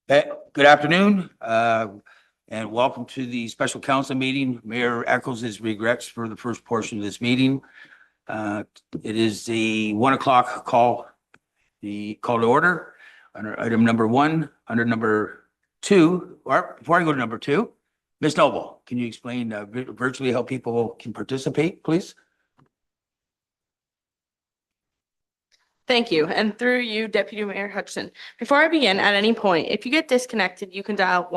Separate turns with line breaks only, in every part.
Good afternoon, and welcome to the special council meeting. Mayor echoes his regrets for the first portion of this meeting. It is the 1 o'clock call, the call to order under item number 1, under number 2, or before I go to number 2, Ms. Noble, can you explain virtually how people can participate, please?
Thank you. And through you, Deputy Mayor Hutchison. Before I begin, at any point, if you get disconnected, you can dial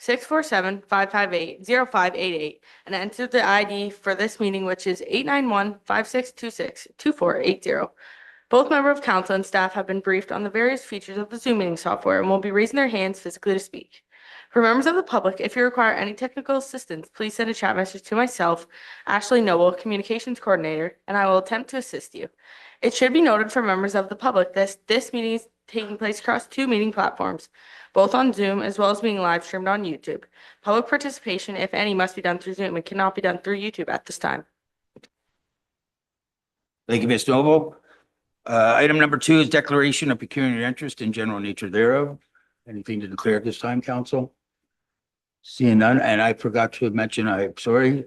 1-647-558-0588 and enter the ID for this meeting, which is 891-5626-2480. Both members of council and staff have been briefed on the various features of the Zoom meeting software and will be raising their hands physically to speak. For members of the public, if you require any technical assistance, please send a chat message to myself, Ashley Noble, Communications Coordinator, and I will attempt to assist you. It should be noted for members of the public that this meeting is taking place across 2 meeting platforms, both on Zoom as well as being live streamed on YouTube. Public participation, if any, must be done through Zoom and cannot be done through YouTube at this time.
Thank you, Ms. Noble. Item number 2 is declaration of pecuniary interest in general nature thereof. Anything to declare at this time, council? Seeing none, and I forgot to mention, I'm sorry,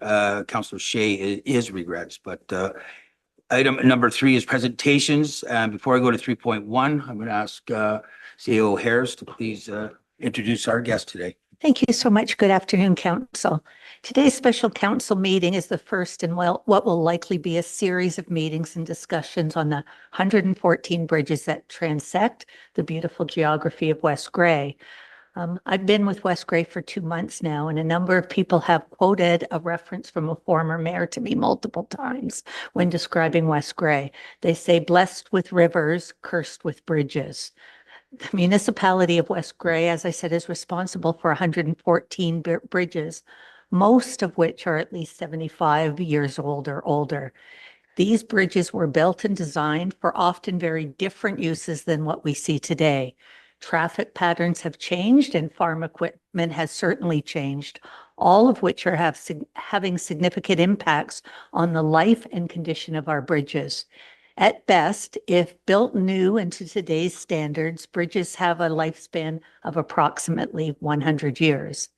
Councilor Shea is regrets, but item number 3 is presentations. Before I go to 3.1, I'm going to ask CEO Harris to please introduce our guest today.
Thank you so much. Good afternoon, Council. Today's special council meeting is the first in what will likely be a series of meetings and discussions on the 114 bridges that transect the beautiful geography of West Grey. I've been with West Grey for 2 months now, and a number of people have quoted a reference from a former mayor to me multiple times when describing West Grey. They say, blessed with rivers, cursed with bridges. The municipality of West Grey, as I said, is responsible for 114 bridges, most of which are at least 75 years old or older. These bridges were built and designed for often very different uses than what we see today. Traffic patterns have changed and farm equipment has certainly changed, all of which are having significant impacts on the life and condition of our bridges. At best, if built new and to today's standards, bridges have a lifespan of approximately 100 years.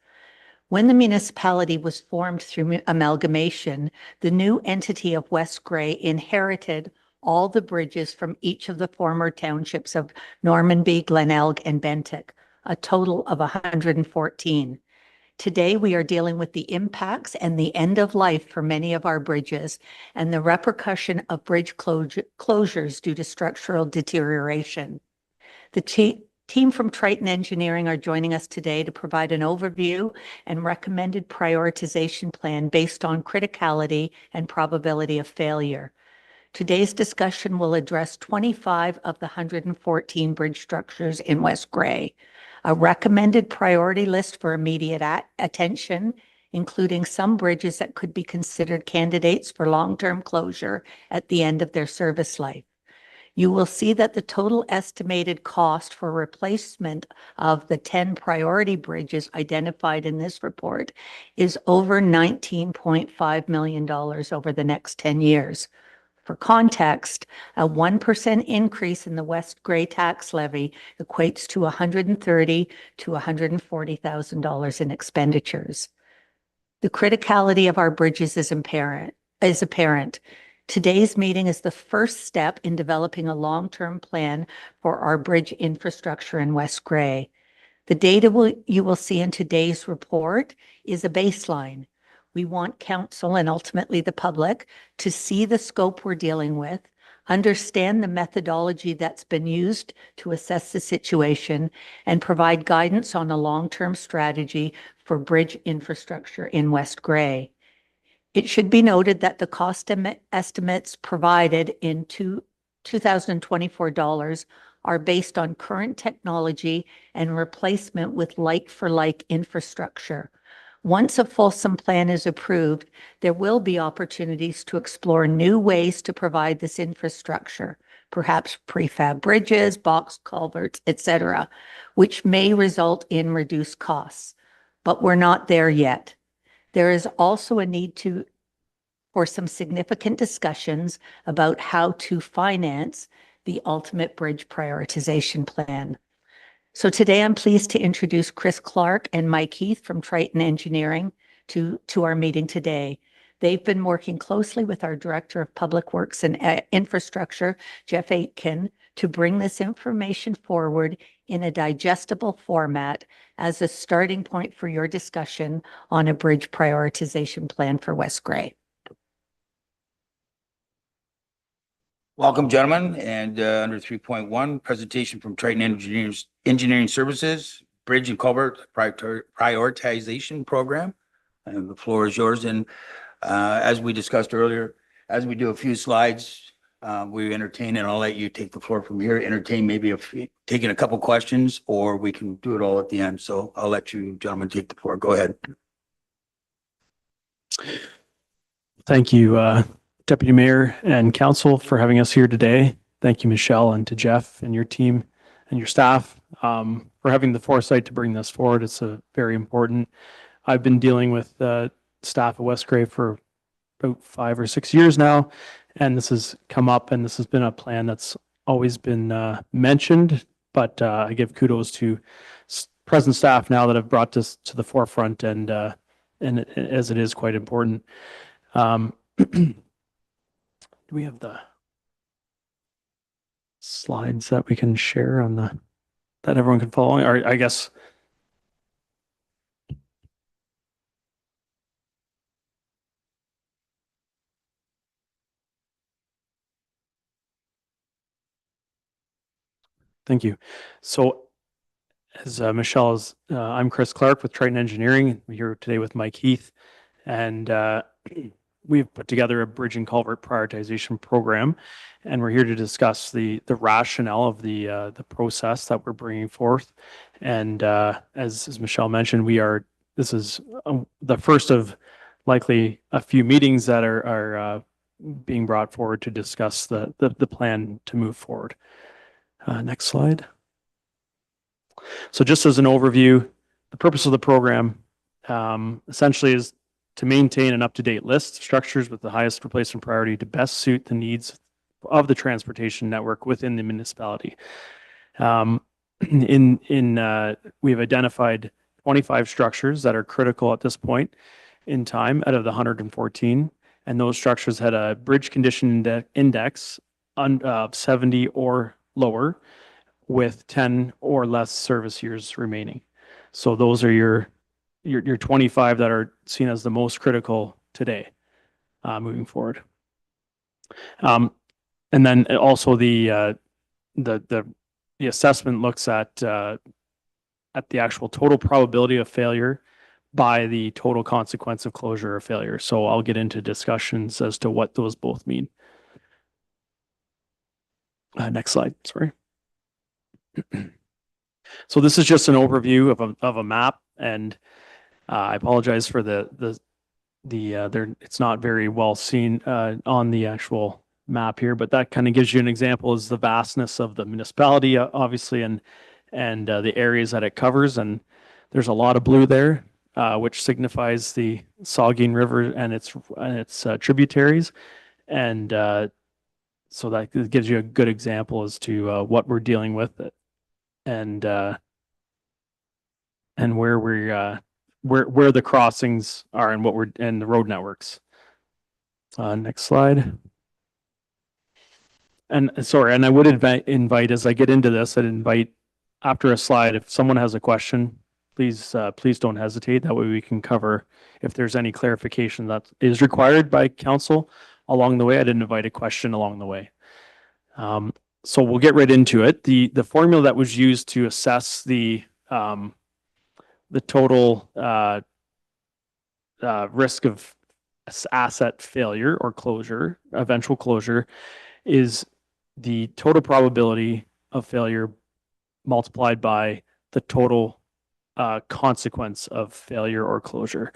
When the municipality was formed through amalgamation, the new entity of West Grey inherited all the bridges from each of the former townships of Normanby, Glenelg, and Bentinck, a total of 114. Today, we are dealing with the impacts and the end of life for many of our bridges and the repercussion of bridge closures due to structural deterioration. The team from Triton Engineering are joining us today to provide an overview and recommended prioritization plan based on criticality and probability of failure. Today's discussion will address 25 of the 114 bridge structures in West Grey, a recommended priority list for immediate attention, including some bridges that could be considered candidates for long-term closure at the end of their service life. You will see that the total estimated cost for replacement of the 10 priority bridges identified in this report is over $19.5 million over the next 10 years. For context, a 1% increase in the West Grey tax levy equates to $130,000 to $140,000 in expenditures. The criticality of our bridges is apparent. Today's meeting is the first step in developing a long-term plan for our bridge infrastructure in West Grey. The data you will see in today's report is a baseline. We want council and ultimately the public to see the scope we're dealing with, understand the methodology that's been used to assess the situation, and provide guidance on a long-term strategy for bridge infrastructure in West Grey. It should be noted that the cost estimates provided in 2024 dollars are based on current technology and replacement with like-for-like infrastructure. Once a fulsome plan is approved, there will be opportunities to explore new ways to provide this infrastructure, perhaps prefab bridges, box culverts, etc., which may result in reduced costs. But we're not there yet. There is also a need for some significant discussions about how to finance the ultimate bridge prioritization plan. So today I'm pleased to introduce Chris Clark and Mike Heath from Triton Engineering to our meeting today. They've been working closely with our Director of Public Works and Infrastructure, Jeff Aitken, to bring this information forward in a digestible format as a starting point for your discussion on a bridge prioritization plan for West Gray.
Welcome, gentlemen, and under 3.1, presentation from Triton Engineering Services, Bridge and Culvert Prioritization Program. And the floor is yours. And as we discussed earlier, as we do a few slides, we entertain, and I'll let you take the floor from here, entertain maybe taking a couple questions, or we can do it all at the end. So I'll let you gentlemen take the floor. Go ahead.
Thank you, Deputy Mayor and Council, for having us here today. Thank you, Michelle, and to Jeff and your team and your staff for having the foresight to bring this forward. It's very important. I've been dealing with staff at West Gray for about 5 or 6 years now, and this has come up, and this has been a plan that's always been mentioned, but I give kudos to present staff now that have brought this to the forefront, and as it is quite important. Do we have the slides that we can share on that everyone can follow? Or I guess. Thank you. So as Michelle is, I'm Chris Clark with Triton Engineering. We're here today with Mike Heath, and we've put together a bridge and culvert prioritization program, and we're here to discuss the rationale of the process that we're bringing forth. And as Michelle mentioned, this is the first of likely a few meetings that are being brought forward to discuss the plan to move forward. Next slide. So just as an overview, the purpose of the program essentially is to maintain an up-to-date list of structures with the highest replacement priority to best suit the needs of the transportation network within the municipality. We've identified 25 structures that are critical at this point in time out of the 114, and those structures had a bridge condition index of 70 or lower, with 10 or less service years remaining. So those are your 25 that are seen as the most critical today, moving forward. And then also the assessment looks at the actual total probability of failure by the total consequence of closure or failure. So I'll get into discussions as to what those both mean. Next slide, sorry. So this is just an overview of a map, and I apologize for it's not very well seen on the actual map here, but that kind of gives you an example is the vastness of the municipality, obviously, and the areas that it covers. And there's a lot of blue there, which signifies the Saugeen River and its tributaries. And so that gives you a good example as to what we're dealing with and where the crossings are and the road networks. Next slide. And sorry, and I would invite as I get into this, I'd invite after a slide, if someone has a question, please don't hesitate. That way we can cover if there's any clarification that is required by council along the way. I'd invite a question along the way. So we'll get right into it. The formula that was used to assess the total risk of asset failure or closure, eventual closure, is the total probability of failure multiplied by the total consequence of failure or closure.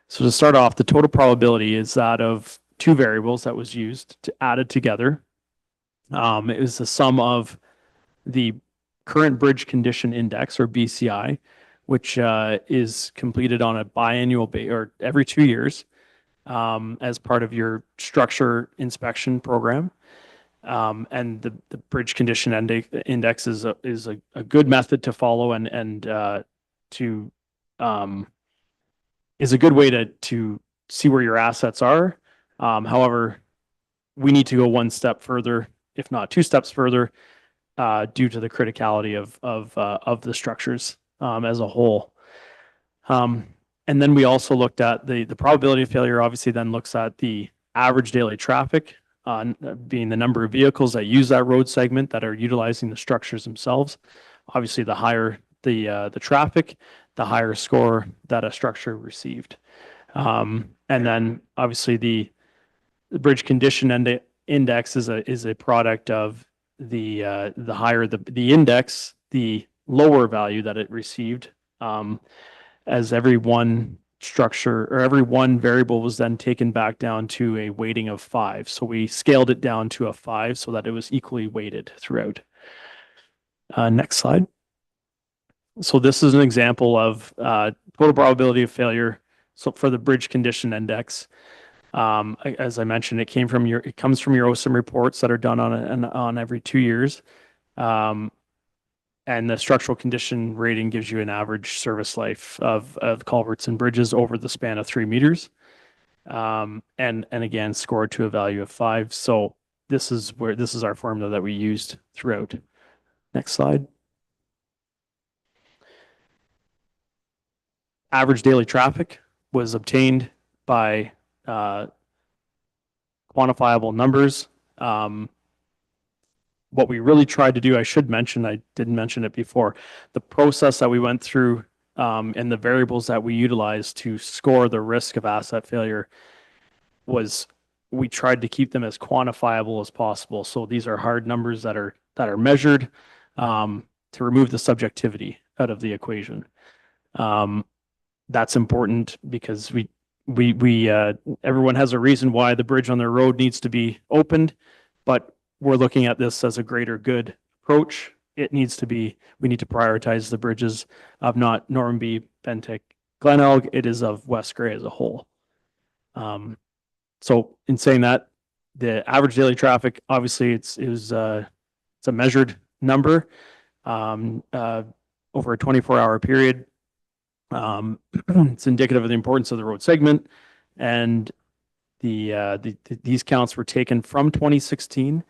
So to start off, the total probability is that of two variables that was used to added together. It was the sum of the current bridge condition index, or BCI, which is completed on a biannual or every 2 years as part of your structure inspection program. And the bridge condition index is a good method to follow and is a good way to see where your assets are. However, we need to go one step further, if not two steps further, due to the criticality of the structures as a whole. And then we also looked at the probability of failure. Obviously, then looks at the average daily traffic, being the number of vehicles that use that road segment that are utilizing the structures themselves. Obviously, the higher the traffic, the higher score that a structure received. And then obviously the bridge condition index is a product of the higher the index, the lower value that it received, as every one structure or every one variable was then taken back down to a weighting of 5. So we scaled it down to a 5 so that it was equally weighted throughout. Next slide. So this is an example of total probability of failure. So for the bridge condition index, as I mentioned, it comes from your OSIM reports that are done on every 2 years. And the structural condition rating gives you an average service life of culverts and bridges over the span of 3 meters. And again, scored to a value of 5. So this is our formula that we used throughout. Next slide. Average daily traffic was obtained by quantifiable numbers. What we really tried to do, I should mention, I didn't mention it before, the process that we went through and the variables that we utilized to score the risk of asset failure was we tried to keep them as quantifiable as possible. So these are hard numbers that are measured to remove the subjectivity out of the equation. That's important because everyone has a reason why the bridge on their road needs to be opened, but we're looking at this as a greater good approach. We need to prioritize the bridges of not Norman B, Bentic, Glenelg. It is of West Grey as a whole. So in saying that, the average daily traffic, obviously it's a measured number over a 24-hour period. It's indicative of the importance of the road segment, and these counts were taken from 2016,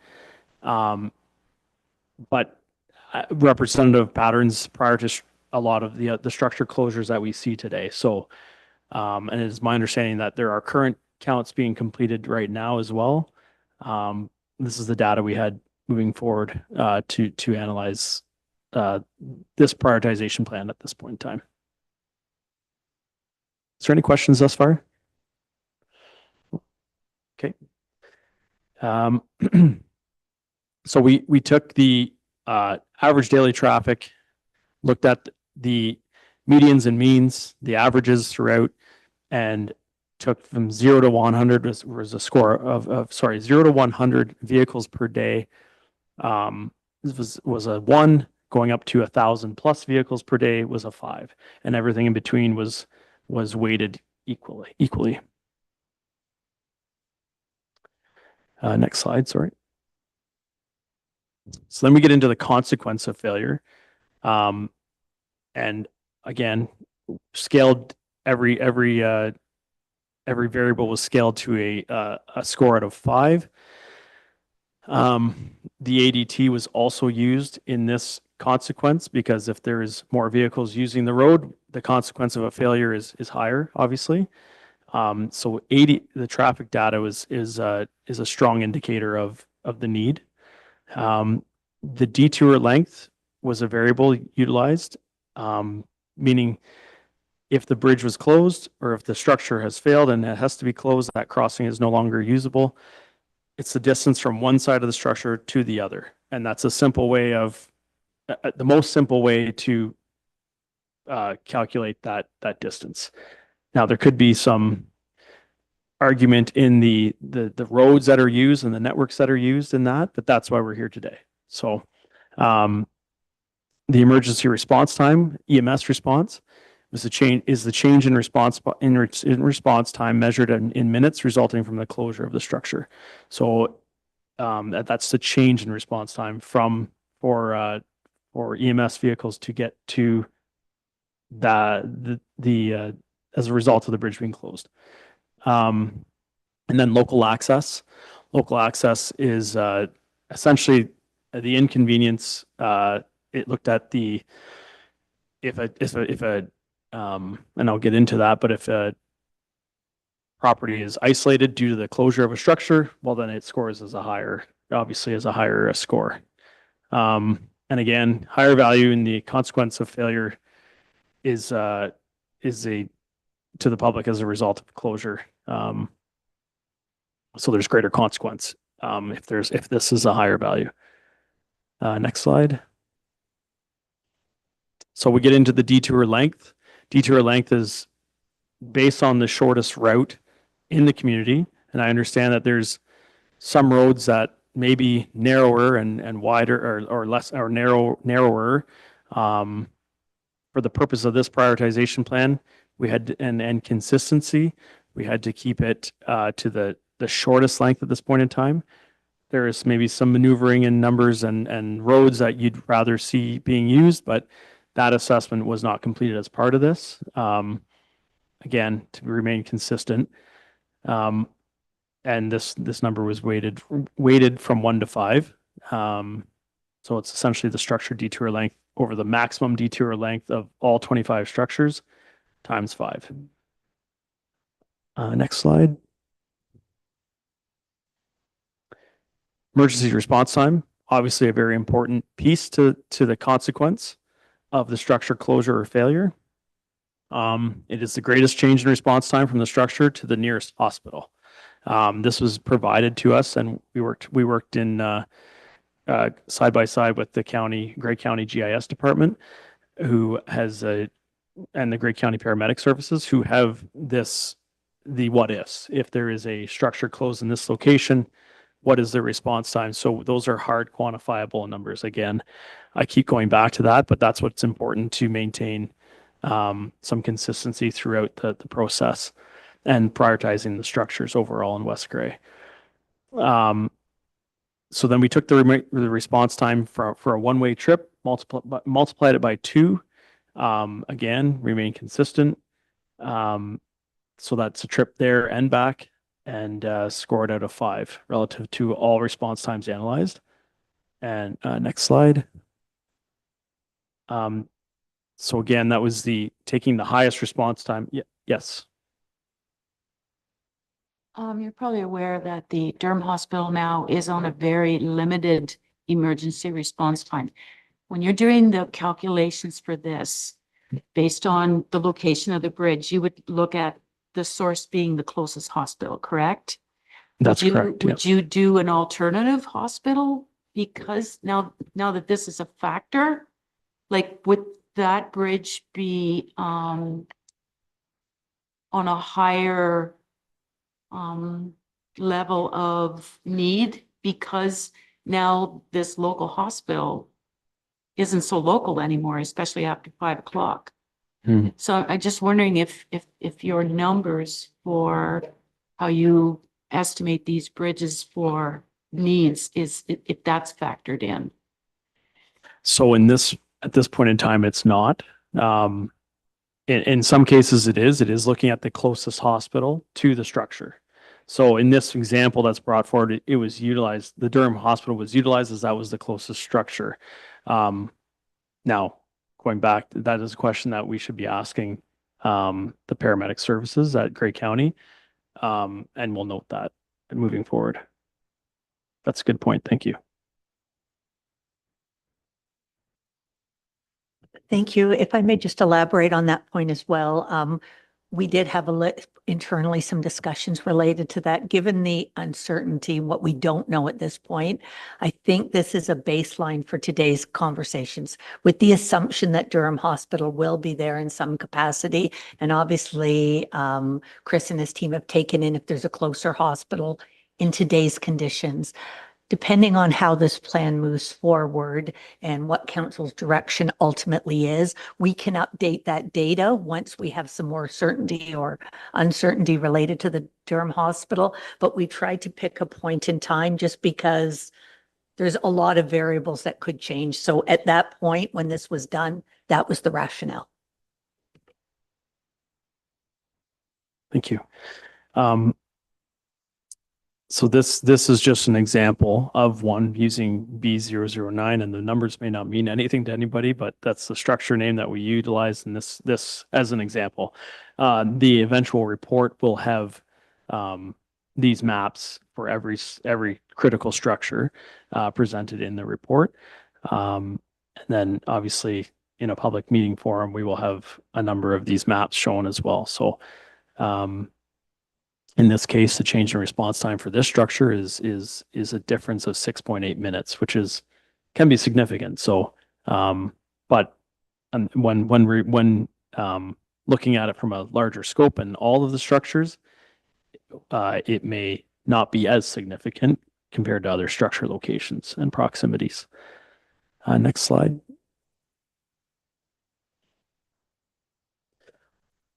but representative patterns prior to a lot of the structure closures that we see today. So, and it is my understanding that there are current counts being completed right now as well. This is the data we had moving forward to analyze this prioritization plan at this point in time. Is there any questions thus far? Okay. So we took the average daily traffic, looked at the medians and means, the averages throughout, and took from 0 to 100 was a score of 0 to 100 vehicles per day. This was a 1, going up to 1,000 plus vehicles per day was a 5, and everything in between was weighted equally. Next slide, sorry. So then we get into the consequence of failure. And again, scaled every variable was scaled to a score out of 5. The ADT was also used in this consequence because if there is more vehicles using the road, the consequence of a failure is higher, obviously. So the traffic data is a strong indicator of the need. The detour length was a variable utilized, meaning if the bridge was closed or if the structure has failed and it has to be closed, that crossing is no longer usable. It's the distance from one side of the structure to the other. And that's a simple way of, the most simple way to calculate that distance. Now, there could be some argument in the roads that are used and the networks that are used in that, but that's why we're here today. So the emergency response time, EMS response, is the change in response time measured in minutes resulting from the closure of the structure. So That's the change in response time for EMS vehicles to get to as a result of the bridge being closed. And then local access. Local access is essentially the inconvenience. It looked at if a and I'll get into that, but if a property is isolated due to the closure of a structure, well, then it scores obviously as a higher score. And again, higher value in the consequence of failure is to the public as a result of closure. So there's greater consequence if this is a higher value. Next slide. So we get into the detour length. Detour length is based on the shortest route in the community. And I understand that there's some roads that may be narrower and wider or less or narrower. For the purpose of this prioritization plan, we had and consistency, we had to keep it to the shortest length at this point in time. There is maybe some maneuvering in numbers and roads that you'd rather see being used, but that assessment was not completed as part of this. Again, to remain consistent. And this number was weighted from 1 to 5. So it's essentially the structure detour length over the maximum detour length of all 25 structures times 5. Next slide. Emergency response time, obviously a very important piece to the consequence of the structure closure or failure. It is the greatest change in response time from the structure to the nearest hospital. This was provided to us, and we worked in side by side with the Grey County GIS department, and the Grey County Paramedic Services, who have the what ifs. If there is a structure closed in this location, what is the response time? So those are hard quantifiable numbers. Again, I keep going back to that, but that's what's important to maintain some consistency throughout the process and prioritizing the structures overall in West Grey. So then we took the response time for a one-way trip, multiplied it by 2. Again, remain consistent. So that's a trip there and back, and scored out of 5 relative to all response times analyzed. And next slide. So again, that was taking the highest response time. Yes.
You're probably aware that the Durham Hospital now is on a very limited emergency response time. When you're doing the calculations for this, based on the location of the bridge, you would look at the source being the closest hospital, correct?
That's correct.
Would you do an alternative hospital? Because now that this is a factor, like would that bridge be on a higher level of need because now this local hospital isn't so local anymore, especially after 5 o'clock. So I'm just wondering if your numbers for how you estimate these bridges for needs if that's factored in.
So at this point in time, it's not. In some cases it is looking at the closest hospital to the structure. So in this example that's brought forward, it was utilized, the Durham Hospital was utilized as that was the closest structure. Now, going back, that is a question that we should be asking the paramedic services at Grey County, and we'll note that moving forward. That's a good point. Thank you.
Thank you. If I may just elaborate on that point as well. We did have internally some discussions related to that. Given the uncertainty, what we don't know at this point, I think this is a baseline for today's conversations with the assumption that Durham Hospital will be there in some capacity. And obviously, Chris and his team have taken in if there's a closer hospital in today's conditions. Depending on how this plan moves forward and what council's direction ultimately is, we can update that data once we have some more certainty or uncertainty related to the Durham Hospital. But we tried to pick a point in time just because there's a lot of variables that could change. So at that point, when this was done, that was the rationale.
Thank you. So this is just an example of one using B009, and the numbers may not mean anything to anybody, but that's the structure name that we utilize in this as an example. The eventual report will have these maps for every critical structure presented in the report. And then obviously in a public meeting forum, we will have a number of these maps shown as well. So in this case, the change in response time for this structure is a difference of 6.8 minutes, which can be significant. So, but when looking at it from a larger scope and all of the structures, it may not be as significant compared to other structure locations and proximities. Next slide.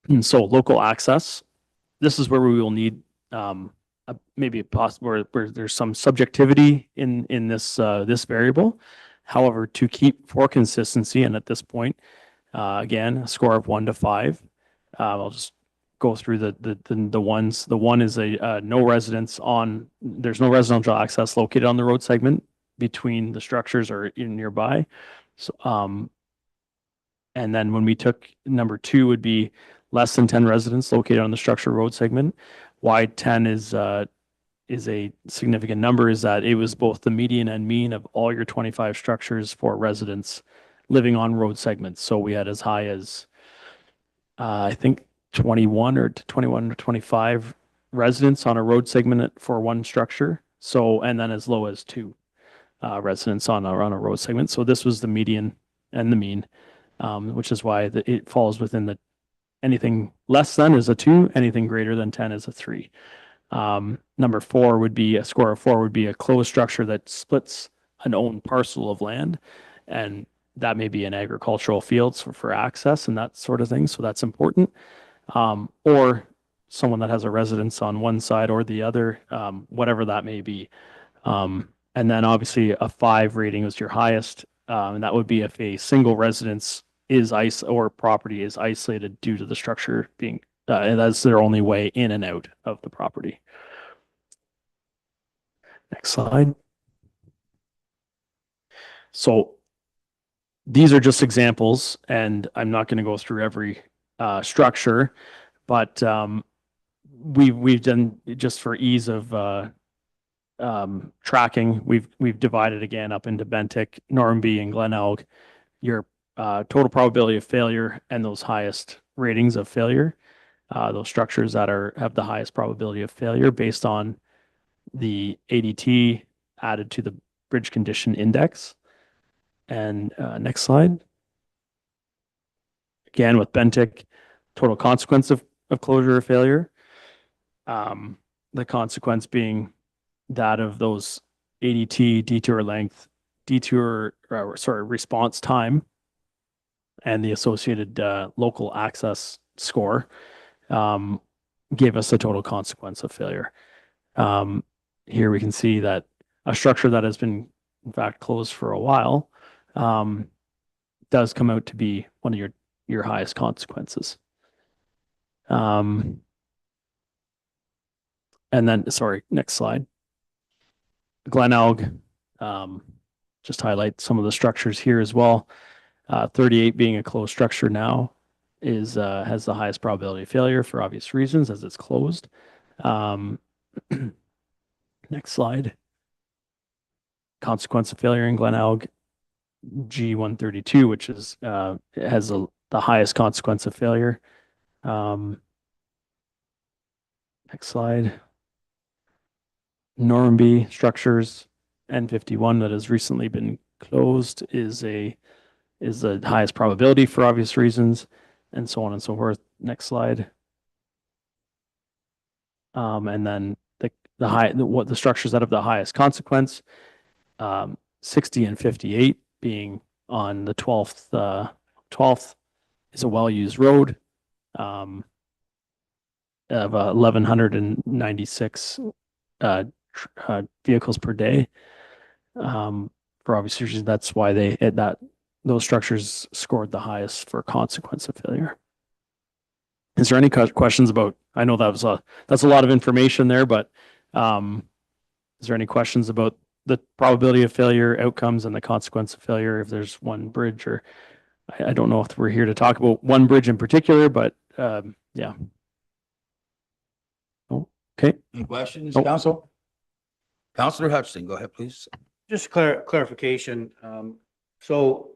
And so local access. This is where we will need maybe a possible where there's some subjectivity in this this variable. However, to keep for consistency, and at this point, again, a score of 1 to 5. I'll just go through the ones. The one is a no residence on. There's no residential access located on the road segment between the structures or in nearby. So, and then when we took number 2 would be less than 10 residents located on the structure road segment. Why 10 is a significant number is that it was both the median and mean of all your 25 structures for residents living on road segments. So we had as high as, I think 21 or 25 residents on a road segment for one structure. So, and then as low as 2 residents on a road segment. So this was the median and the mean, which is why it falls within the anything less than is a 2, anything greater than 10 is a 3. Number 4 would be a score of 4 would be a closed structure that splits an owned parcel of land. And that may be in agricultural fields for access and that sort of thing. So that's important. Or someone that has a residence on one side or the other, whatever that may be. And then obviously a 5 rating is your highest. And that would be if a single residence or property is isolated due to the structure being, and that's their only way in and out of the property. Next slide. So these are just examples, and I'm not going to go through every structure, but we've done, just for ease of tracking, we've divided again up into Bentic, Normanby, and Glenelg. Your total probability of failure and those highest ratings of failure, those structures that have the highest probability of failure based on the ADT added to the bridge condition index. And next slide. Again, with Bentic, total consequence of closure or failure. The consequence being that of those ADT, detour length, response time, and the associated local access score gave us a total consequence of failure. Here we can see that a structure that has been, in fact, closed for a while does come out to be one of your highest consequences. And then, sorry, next slide. Glenelg, just highlight some of the structures here as well. 38 being a closed structure now has the highest probability of failure for obvious reasons as it's closed. Next slide. Consequence of failure in Glenelg, G132, which is has the highest consequence of failure. Next slide. Normanby structures, N51 that has recently been closed is the highest probability for obvious reasons, and so on and so forth. Next slide. And then what the structures that have the highest consequence, 60 and 58 being on the 12th is a well-used road, of 1,196 vehicles per day. For obvious reasons, that's why those structures scored the highest for consequence of failure. Is there any questions about, I know that's a lot of information there, but is there any questions about the probability of failure, outcomes, and the consequence of failure if there's one bridge? Or I don't know if we're here to talk about one bridge in particular, but yeah. Oh, okay.
Any questions,
Oh.
council? Councillor Hutchison, go ahead, please.
Just clarification. So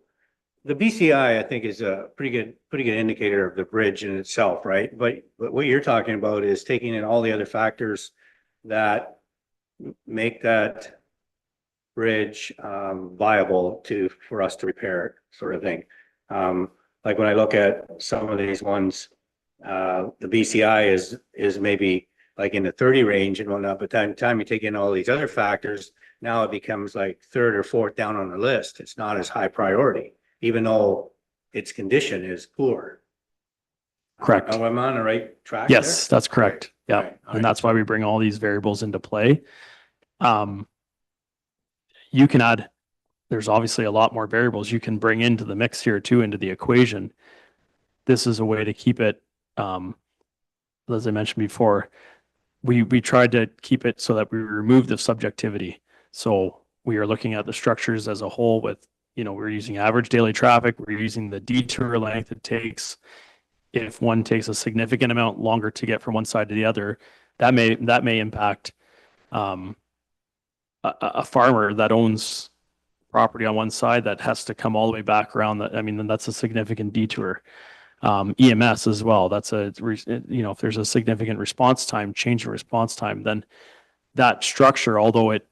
the BCI, I think, is a pretty good indicator of the bridge in itself, right? But what you're talking about is taking in all the other factors that make that bridge viable for us to repair it, sort of thing. Like when I look at some of these ones, the BCI is maybe like in the 30 range and whatnot, but by the time you take in all these other factors, now it becomes like third or fourth down on the list. It's not as high priority, even though its condition is poor.
Correct.
Am I on the right track?
Yes, that's correct. Yeah.
Right. All
And
right.
that's why we bring all these variables into play. You can add, there's obviously a lot more variables you can bring into the mix here too, into the equation. This is a way to keep it, as I mentioned before, we tried to keep it so that we remove the subjectivity. So we are looking at the structures as a whole with, we're using average daily traffic, we're using the detour length it takes. If one takes a significant amount longer to get from one side to the other, that may impact a farmer that owns property on one side that has to come all the way back around. Then that's a significant detour. EMS as well. That's if there's a significant response time, change in response time, then that structure, although it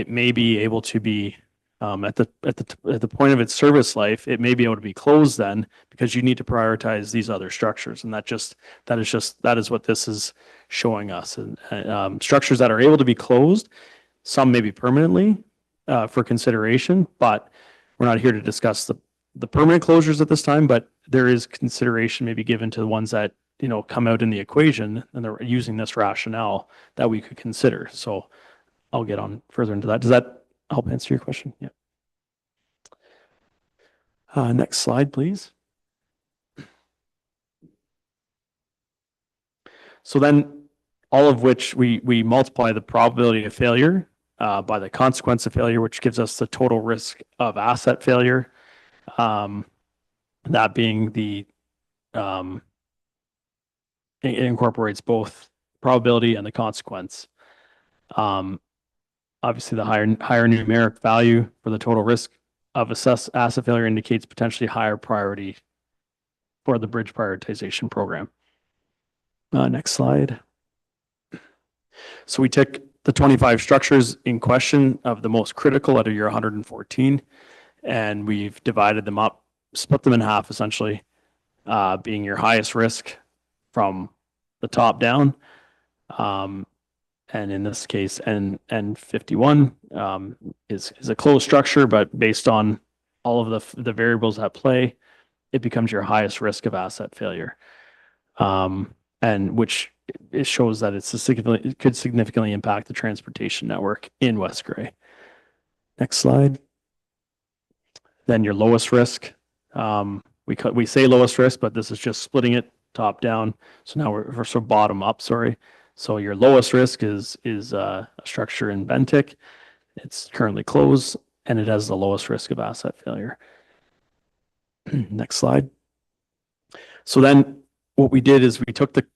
may be able to be at the point of its service life, it may be able to be closed then because you need to prioritize these other structures. And that is what this is showing us. And structures that are able to be closed, some may be permanently for consideration, but we're not here to discuss the permanent closures at this time, but there is consideration maybe given to the ones that, come out in the equation and they're using this rationale that we could consider. So I'll get on further into that. Does that help answer your question? Yeah. Next slide, please. So then all of which we multiply the probability of failure by the consequence of failure, which gives us the total risk of asset failure. That being it incorporates both probability and the consequence. Obviously, the higher numeric value for the total risk of asset failure indicates potentially higher priority for the bridge prioritization program. Next slide. So we took the 25 structures in question of the most critical out of your 114, and we've divided them up, split them in half essentially, being your highest risk from the top down. And in this case, N51 is a closed structure, but based on all of the variables at play, it becomes your highest risk of asset failure. And which it shows that it could significantly impact the transportation network in West Grey. Next slide. Then your lowest risk. We say lowest risk, but this is just splitting it top down. So now we're so bottom up, sorry. So your lowest risk is a structure in Bentic. It's currently closed and it has the lowest risk of asset failure. Next slide. So then what we did is we took the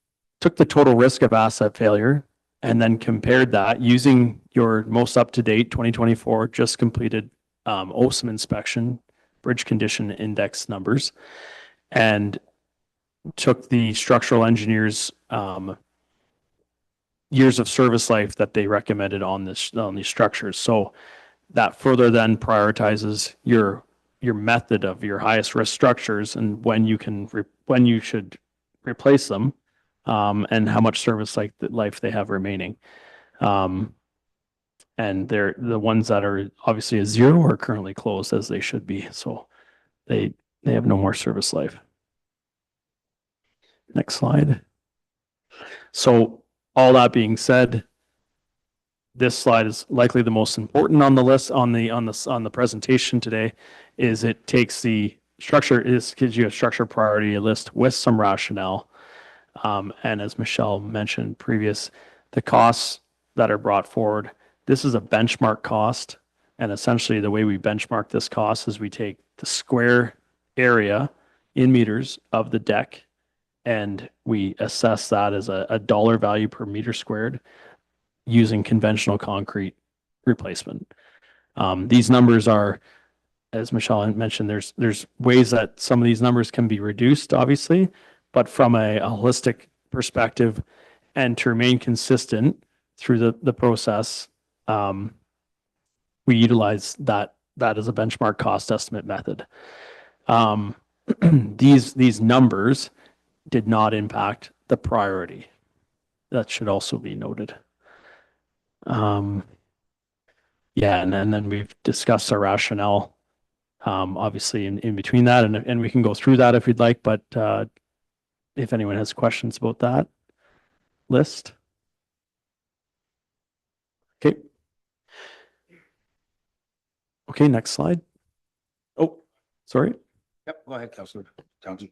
total risk of asset failure and then compared that using your most up-to-date 2024 just completed OSIM inspection, bridge condition index numbers, and took the structural engineers years of service life that they recommended on these structures. So that further then prioritizes your method of your highest risk structures and when you should replace them, and how much service life they have remaining. And they're the ones that are obviously a zero are currently closed as they should be. So they have no more service life. Next slide. So all that being said, this slide is likely the most important on the list on the presentation today. Is it takes the structure gives you a structure priority list with some rationale. And as Michelle mentioned previous, the costs that are brought forward, this is a benchmark cost. And essentially the way we benchmark this cost is we take the square area in meters of the deck and we assess that as a dollar value per meter squared using conventional concrete replacement. These numbers are, as Michelle mentioned, there's ways that some of these numbers can be reduced, obviously, but from a holistic perspective and to remain consistent through the process, we utilize that as a benchmark cost estimate method. These numbers did not impact the priority. That should also be noted. Yeah, and then we've discussed our rationale, obviously in between that, and we can go through that if you'd like, but if anyone has questions about that list. Okay. Okay, next slide. Oh, sorry.
Yep, go ahead, Councilor Townsend.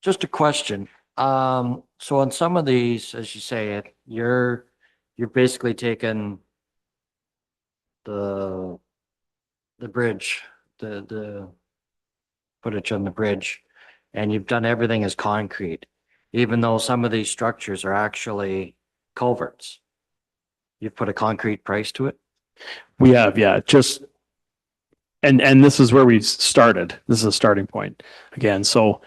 Just a question. So on some of these, as you say it, you're basically taking the bridge, the footage on the bridge, and you've done everything as concrete, even though some of these structures are actually culverts. You've put a concrete price to it?
We have, yeah, just, and this is where we started. This is a starting point again. So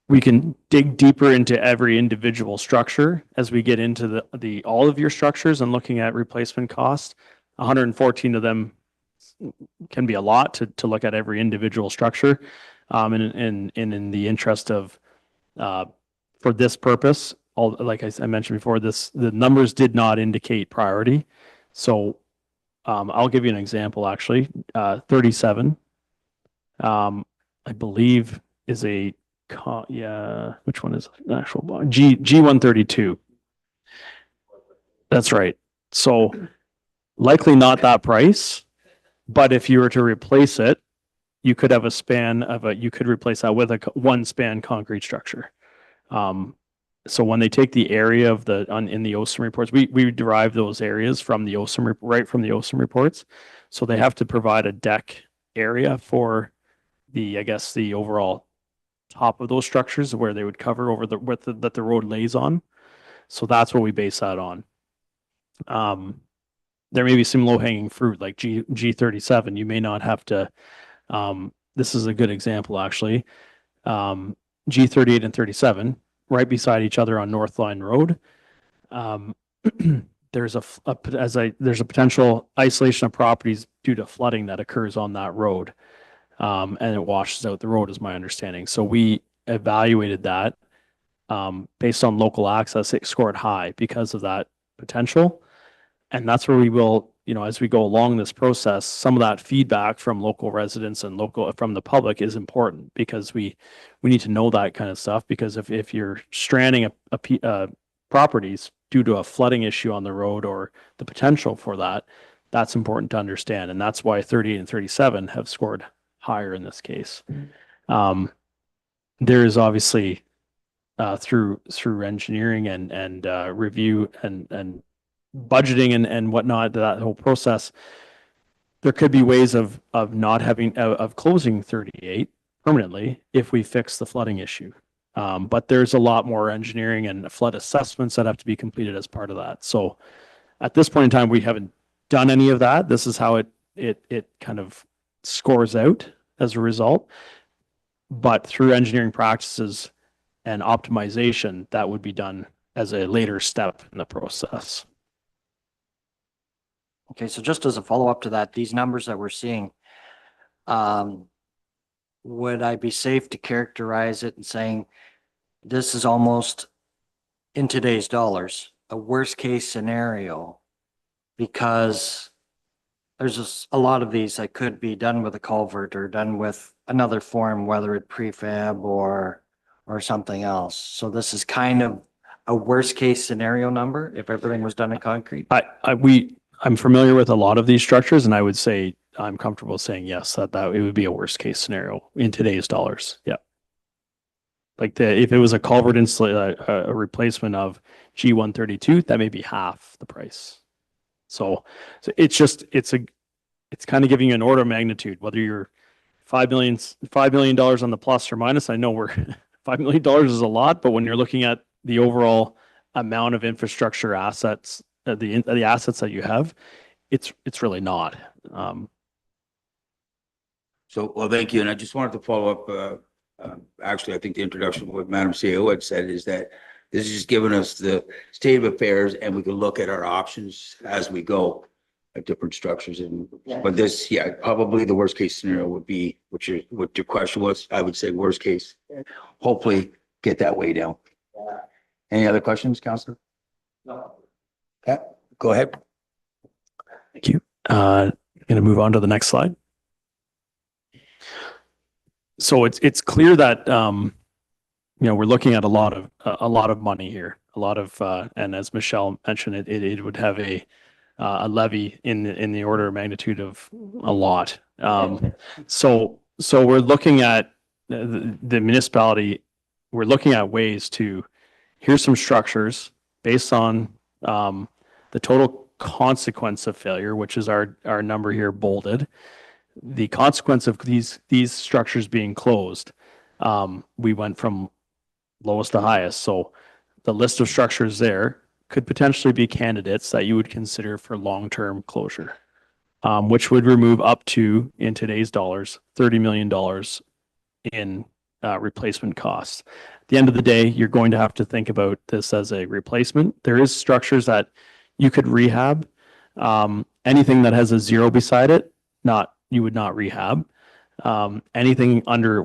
we can dig deeper into every individual structure as we get into the all of your structures and looking at replacement cost. 114 of them can be a lot to look at every individual structure. And in the interest of, for this purpose, like I mentioned before, the numbers did not indicate priority. So I'll give you an example actually. 37, I believe is a, yeah, which one is the actual block? G132. That's right. So likely not that price, but if you were to replace it, you could have a span of you could replace that with a one span concrete structure. So when they take the area of in the OSIM reports, we derive those areas from the OSIM, right from the OSIM reports. So they have to provide a deck area for I guess the overall top of those structures where they would cover over the width that the road lays on. So that's what we base that on. There may be some low hanging fruit like G37. You may not have to, this is a good example actually. G38 and 37 right beside each other on North Line Road. There's there's a potential isolation of properties due to flooding that occurs on that road. And it washes out the road is my understanding. So we evaluated that based on local access. It scored high because of that potential. And that's where we will, as we go along this process, some of that feedback from local residents and from the public is important because we need to know that kind of stuff, because if you're stranding properties due to a flooding issue on the road or the potential for that, that's important to understand. And that's why 38 and 37 have scored higher in this case. There is obviously through engineering and review and budgeting and whatnot, that whole process, there could be ways of not having of closing 38 permanently if we fix the flooding issue. But there's a lot more engineering and flood assessments that have to be completed as part of that. So at this point in time, we haven't done any of that. This is how it kind of scores out as a result. But through engineering practices and optimization, that would be done as a later step in the process.
Okay, so just as a follow-up to that, these numbers that we're seeing, would I be safe to characterize it and saying this is almost, in today's dollars, a worst case scenario because there's just a lot of these that could be done with a culvert or done with another form, whether it prefab or something else. So this is kind of a worst case scenario number if everything was done in concrete.
I'm familiar with a lot of these structures, and I would say I'm comfortable saying yes, that it would be a worst case scenario in today's dollars. Yeah. Like if it was a culvert a replacement of G132, that may be half the price. So it's kind of giving you an order of magnitude, whether you're $5 million on the plus or minus. I know $5 million is a lot, but when you're looking at the overall amount of infrastructure assets, the assets that you have, it's really not.
So, well, thank you. And I just wanted to follow up, actually, I think the introduction of what Madam CEO had said is that this is just giving us the state of affairs and we can look at our options as we go at different structures. And, but this, yeah, probably the worst case scenario would be, what your question was, I would say worst case. Hopefully get that way down. Any other questions, Councillor? No. Okay, go ahead.
Thank you. Going to move on to the next slide. So it's clear that we're looking at a lot of money here, and as Michelle mentioned, it would have a levy in the order of magnitude of a lot. So we're looking at the municipality. We're looking at ways to, here's some structures based on the total consequence of failure, which is our number here bolded. The consequence of these structures being closed, we went from lowest to highest. So the list of structures there could potentially be candidates that you would consider for long-term closure, which would remove up to, in today's dollars, $30 million in replacement costs. At the end of the day, you're going to have to think about this as a replacement. There is structures that you could rehab. Anything that has a 0 beside it, you would not rehab. Anything under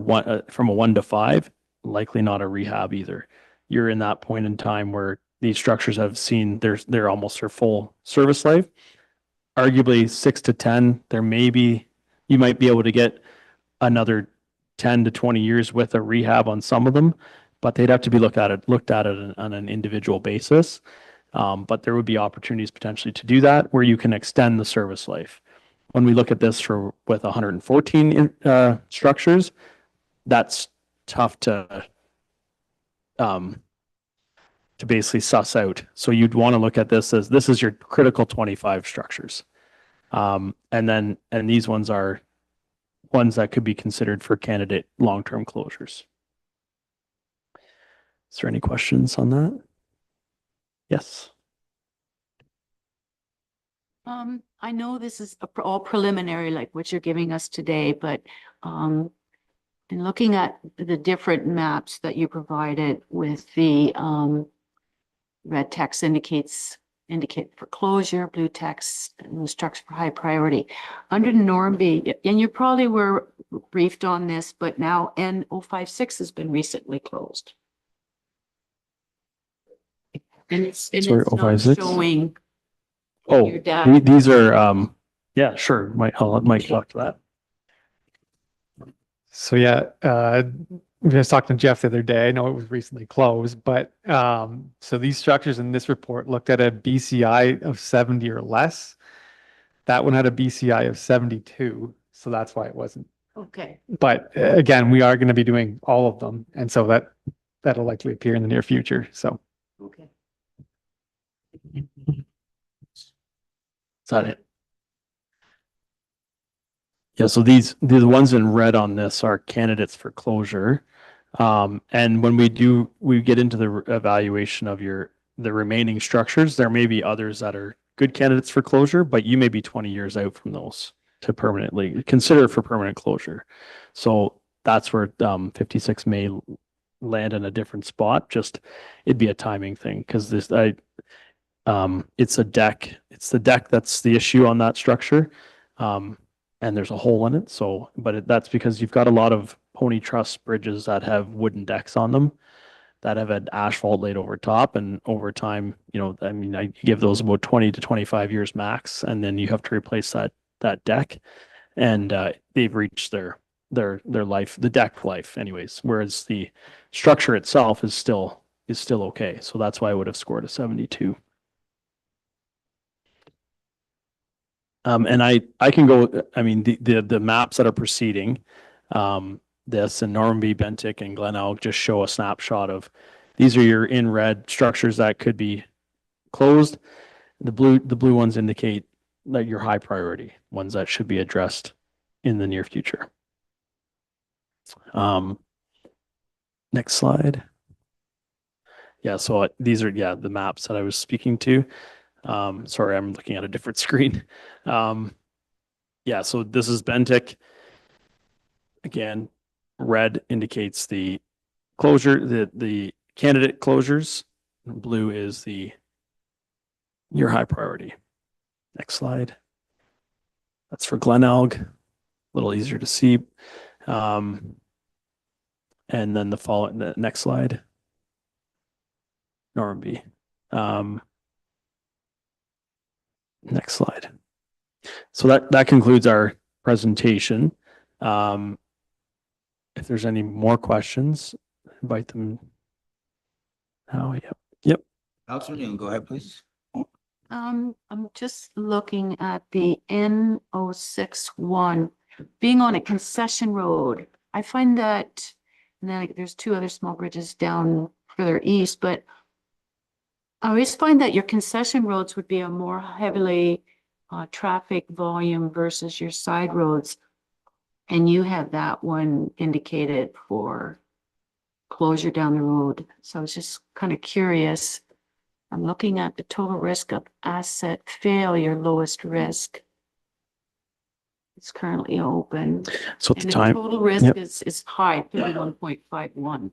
from a 1 to 5, likely not a rehab either. You're in that point in time where these structures have seen they're almost their full service life. Arguably 6 to 10, you might be able to get another 10 to 20 years with a rehab on some of them, but they'd have to be looked at it on an individual basis. But there would be opportunities potentially to do that where you can extend the service life. When we look at this with 114 structures, that's tough to basically suss out. So you'd want to look at this as this is your critical 25 structures. And these ones are ones that could be considered for candidate long-term closures. Is there any questions on that? Yes.
I know this is all preliminary, like what you're giving us today, but in looking at the different maps that you provided with the red text indicate for closure, blue text instructs for high priority. Under Norm B, and you probably were briefed on this, but now N056 has been recently closed. And it's
Sorry,
not
056?
showing.
Oh,
your data.
these are, yeah, sure. I'll let Mike talk to that.
So yeah, we was talking to Jeff the other day. I know it was recently closed, but so these structures in this report looked at a BCI of 70 or less. That one had a BCI of 72, so that's why it wasn't.
Okay.
But again, we are going to be doing all of them, and so that'll likely appear in the near future. So
Okay.
Is that it? Yeah, so the ones in red on this are candidates for closure. And when we get into the evaluation of the remaining structures, there may be others that are good candidates for closure, but you may be 20 years out from those to permanently consider for permanent closure. So that's where 56 may land in a different spot. Just it'd be a timing thing because it's a deck. It's the deck that's the issue on that structure. And there's a hole in it. So, but that's because you've got a lot of pony truss bridges that have wooden decks on them. that have had asphalt laid over top, and over time, you know, I mean, I give those about 20 to 25 years max, and then you have to replace that deck, and they've reached their life, the deck life anyways, whereas the structure itself is still okay. So that's why I would have scored a 72. And I can go, I mean, the maps that are preceding this, and Normanby, Bentic, and Glen Elg just show a snapshot of, these are your in red structures that could be closed. The blue ones indicate that your high priority ones that should be addressed in the near future. Next slide. Yeah, so these are, yeah, the maps that I was speaking to. Sorry, I'm looking at a different screen. Yeah, so this is Bentic. Again, red indicates the closure, the candidate closures. Blue is your high priority. Next slide. That's for Glen Elg, a little easier to see. And then the next slide. Normanby. Next slide. So that concludes our presentation. If there's any more questions, invite them now. Yep.
Councilor Neal, go ahead, please.
I'm just looking at the N061, being on a concession road. I find that, and then there's two other small bridges down further east, but I always find that your concession roads would be a more heavily traffic volume versus your side roads. And you have that one indicated for closure down the road. So I was just kind of curious. I'm looking at the total risk of asset failure, lowest risk. It's currently open.
So at
And
the time,
total risk
yep.
is high, 31.51.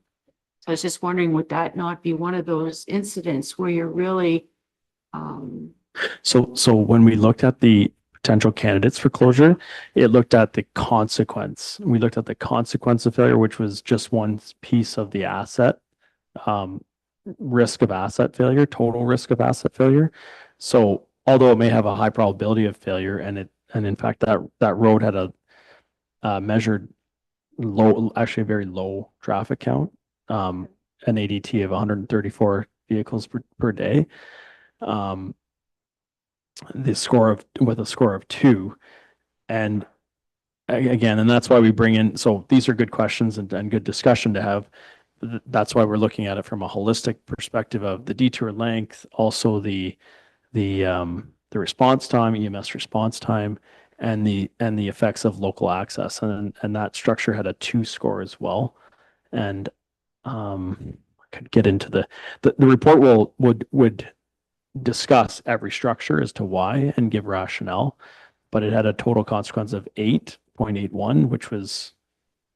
So I was just wondering, would that not be one of those incidents where you're really,
So when we looked at the potential candidates for closure, it looked at the consequence. We looked at the consequence of failure, which was just one piece of the asset, risk of asset failure, total risk of asset failure. So although it may have a high probability of failure, and in fact that road had a measured low, actually a very low traffic count, an ADT of 134 vehicles per day. With a score of 2, and again, and that's why we bring in, so these are good questions and good discussion to have. That's why we're looking at it from a holistic perspective of the detour length, also the response time, EMS response time, and the effects of local access, and that structure had a 2 score as well. And I could get into the report would discuss every structure as to why and give rationale, but it had a total consequence of 8.81, which was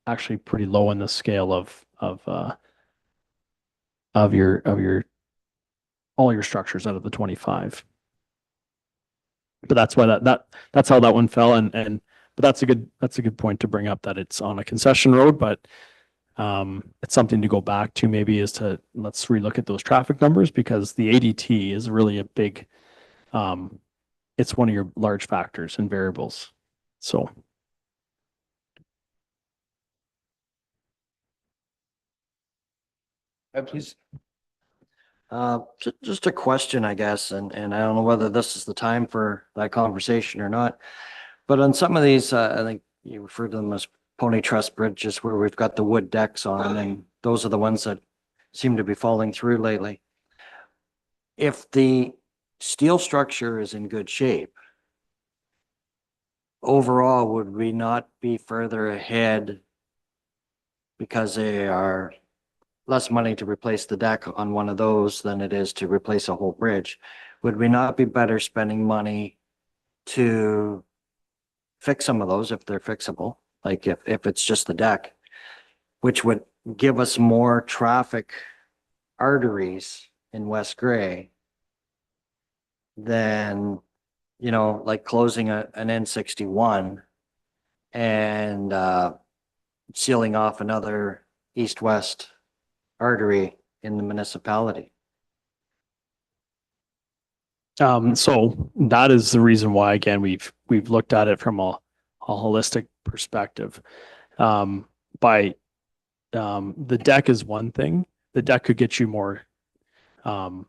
actually pretty low in the scale of your all your structures out of the 25. But that's why that's how that one fell, but that's a good point to bring up, that it's on a concession road, but it's something to go back to, maybe, is to let's relook at those traffic numbers, because the ADT is really a big, it's one of your large factors and variables. So.
Please.
Just a question, I guess, and I don't know whether this is the time for that conversation or not. But on some of these, I think you referred to them as pony truss bridges, where we've got the wood decks on, and those are the ones that seem to be falling through lately. If the steel structure is in good shape, overall, would we not be further ahead because they are less money to replace the deck on one of those than it is to replace a whole bridge? Would we not be better spending money to fix some of those if they're fixable? Like if it's just the deck, which would give us more traffic arteries in West Gray than, like closing an N61 and sealing off another east-west artery in the municipality.
So that is the reason why, again, we've looked at it from a holistic perspective. The deck is one thing. The deck could get you more, some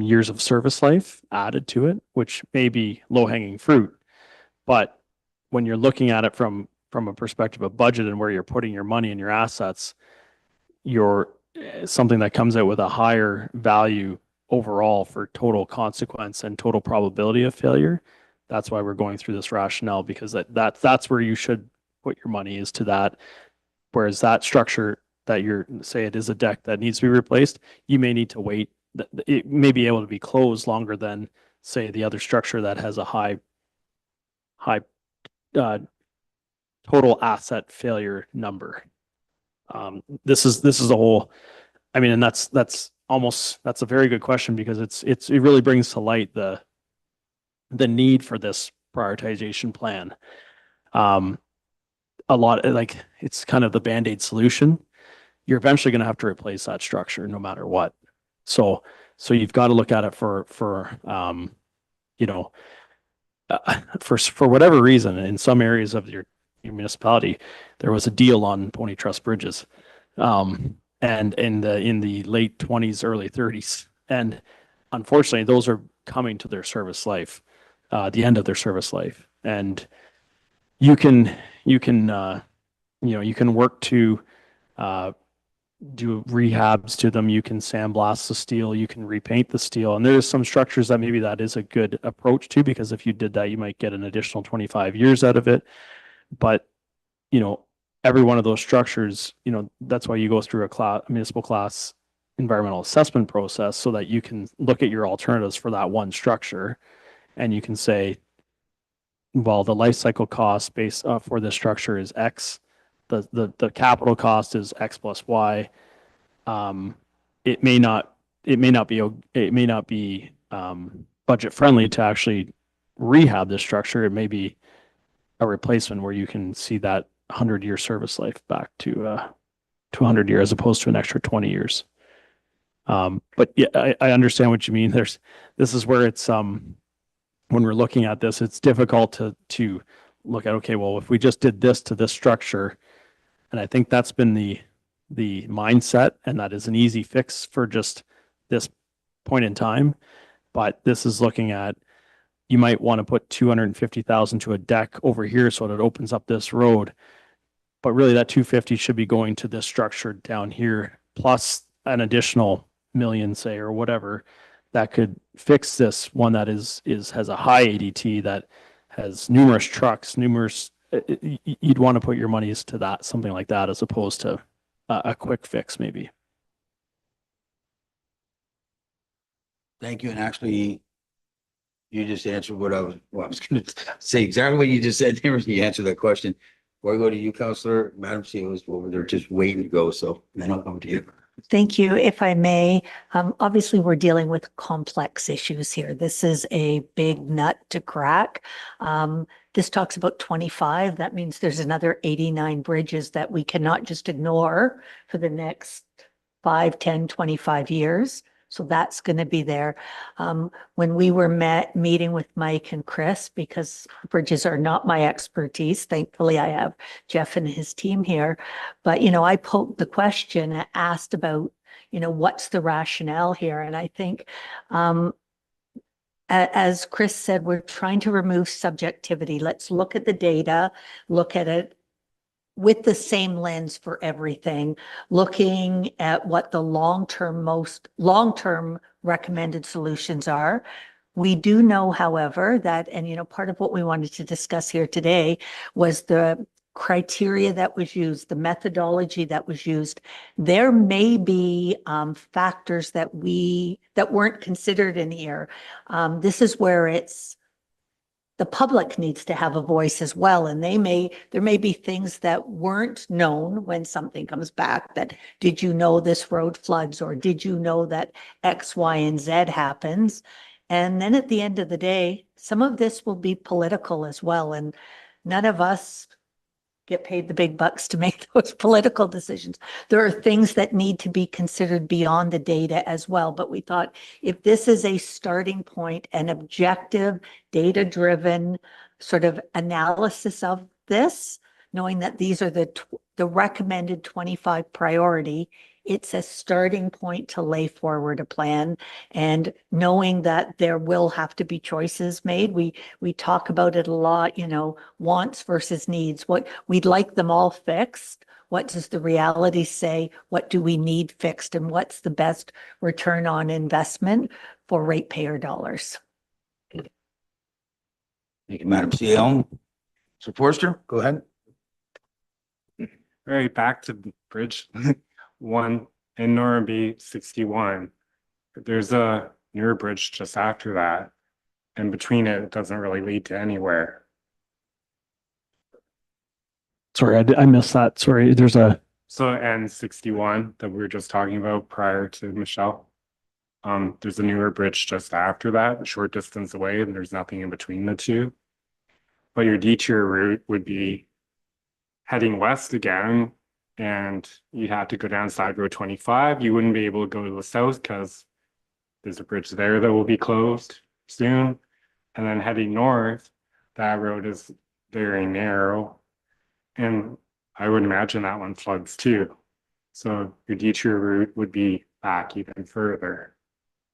years of service life added to it, which may be low hanging fruit. But when you're looking at it from a perspective of budget and where you're putting your money and your assets, you're something that comes out with a higher value overall for total consequence and total probability of failure. That's why we're going through this rationale, because that's where you should put your money, is to that. Whereas that structure that you're, say it is a deck that needs to be replaced, you may need to wait. It may be able to be closed longer than, say, the other structure that has a high total asset failure number. This is the whole, I mean, and that's a very good question, because it really brings to light the need for this prioritization plan. A lot, like, it's kind of the Band-Aid solution. You're eventually going to have to replace that structure no matter what. So you've got to look at it for whatever reason. In some areas of your municipality, there was a deal on Pony Trust bridges, and in the late 20s, early 30s, and unfortunately, those are coming to their service life, the end of their service life, and you can work to do rehabs to them. You can sandblast the steel, you can repaint the steel. And there's some structures that maybe that is a good approach to, because if you did that, you might get an additional 25 years out of it. But, every one of those structures, that's why you go through a municipal class environmental assessment process, so that you can look at your alternatives for that one structure. And you can say, well, the life cycle cost based for this structure is X. The capital cost is X plus Y. It may not be budget friendly to actually rehab this structure. It may be a replacement where you can see that 100-year service life back to 100 years, as opposed to an extra 20 years. But yeah, I understand what you mean. This is where it's when we're looking at this, it's difficult to look at, okay, well, if we just did this to this structure, and I think that's been the mindset, and that is an easy fix for just this point in time. But this is looking at, you might want to put 250,000 to a deck over here so that it opens up this road. But really that 250 should be going to this structure down here, plus an additional million, say, or whatever, that could fix this one that has a high ADT, that has numerous trucks, you'd want to put your monies to that, something like that, as opposed to a quick fix maybe.
Thank you. And actually, you just answered what I was going to say, exactly what you just said. You answered that question. Before I go to you, Councillor, Madam CEO was over there just waiting to go. So then I'll come to you.
Thank you. If I may, obviously we're dealing with complex issues here. This is a big nut to crack. This talks about 25. That means there's another 89 bridges that we cannot just ignore for the next 5, 10, 25 years. So that's going to be there. When we were meeting with Mike and Chris, because bridges are not my expertise, thankfully I have Jeff and his team here. But, I poked the question and asked about, what's the rationale here? And I think, as Chris said, we're trying to remove subjectivity. Let's look at the data, look at it with the same lens for everything, looking at what the long-term recommended solutions are. We do know, however, that, and part of what we wanted to discuss here today was the criteria that was used, the methodology that was used. There may be factors that weren't considered in here. This is where the public needs to have a voice as well. And there may be things that weren't known when something comes back, that did you know this road floods, or did you know that X, Y, and Z happens? And then at the end of the day, some of this will be political as well. And none of us get paid the big bucks to make those political decisions. There are things that need to be considered beyond the data as well. But we thought if this is a starting point, an objective, data-driven sort of analysis of this, knowing that these are the recommended 25 priority, it's a starting point to lay forward a plan, and knowing that there will have to be choices made. We talk about it a lot, you know, wants versus needs. What we'd like them all fixed. What does the reality say? What do we need fixed? And what's the best return on investment for ratepayer dollars?
Thank you, Madam CEO. Mr. Forster, go ahead.
All right, back to Bridge 1 in Normanby 61. There's a newer bridge just after that, and between it doesn't really lead to anywhere.
Sorry, I missed that. Sorry, there's a,
So N61 that we were just talking about prior to Michelle. There's a newer bridge just after that, a short distance away, and there's nothing in between the two. But your detour route would be heading west again, and you'd have to go down side road 25. You wouldn't be able to go to the south because there's a bridge there that will be closed soon. And then heading north, that road is very narrow. And I would imagine that one floods too. So your detour route would be back even further.